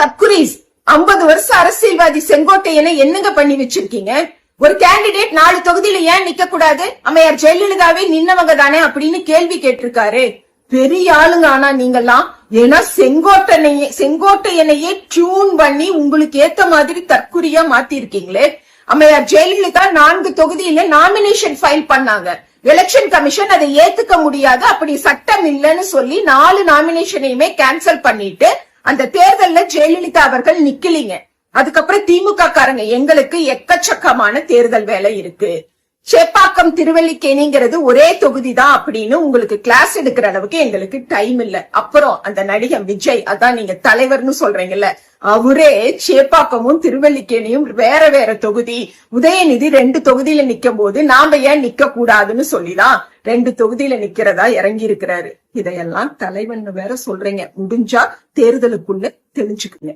தற்குறீஸ் 50 வருஷம் அரசியல்வாதி செங்கோட்டையனை என்னங்க பண்ணி வச்சிருக்கீங்க? ஒரு கேண்டிடேட் 4 தொகுதியில ஏன் நிக்க கூடாது? அம்மையார் ஜெயலலிதாவே நின்னவங்க தானே அப்படின்னு கேள்வி கேட்டிருக்காரு. பெரிய ஆளுங்க ஆனா நீங்கெல்லாம். ஏன்னா செங்கோட்டையனையே டியூன் பண்ணி உங்களுக்கு ஏத்த மாதிரி தற்குறியா மாத்தி இருக்கீங்களே. அம்மையார் ஜெயலலிதா 4 தொகுதியில நாமினேஷன் ஃபைல் பண்ணாங்க. எலெக்ஷன் கமிஷன் அதை ஏத்துக்க முடியாது, அப்படி சட்டம் இல்லைன்னு சொல்லி 4 நாமினேஷனையுமே கேன்சல் பண்ணிட்டு அந்த தேர்தல்ல ஜெயலலிதா அவர்கள் நிக்கலீங்க. அதுக்கப்புறம் திமுக காரங்க எங்களுக்கு எக்கச்சக்கமான தேர்தல் வேலை இருக்கு, சேப்பாக்கம் திருவல்லிக்கேணிங்கிறது ஒரே தொகுதி தான் அப்படின்னு உங்களுக்கு கிளாஸ் எடுக்கிற அளவுக்கு எங்களுக்கு டைம் இல்ல. அப்புறம் அந்த நடிகர் விஜய், அதான் நீங்க தலைவர்னு சொல்றீங்கல்ல, அவரே சேப்பாக்கமும் திருவல்லிக்கேணியும் வேற வேற தொகுதி, உதயநிதி 2 தொகுதியில நிக்கும் போது நாம ஏன் நிக்க கூடாதுன்னு சொல்லிதான் 2 தொகுதியில நிக்கிறதா இறங்கி இருக்கிறாரு. இதையெல்லாம் தலைவன் வேற சொல்றீங்க. முடிஞ்சா தேர்தலுக்குள்ள தெரிஞ்சுக்குங்க.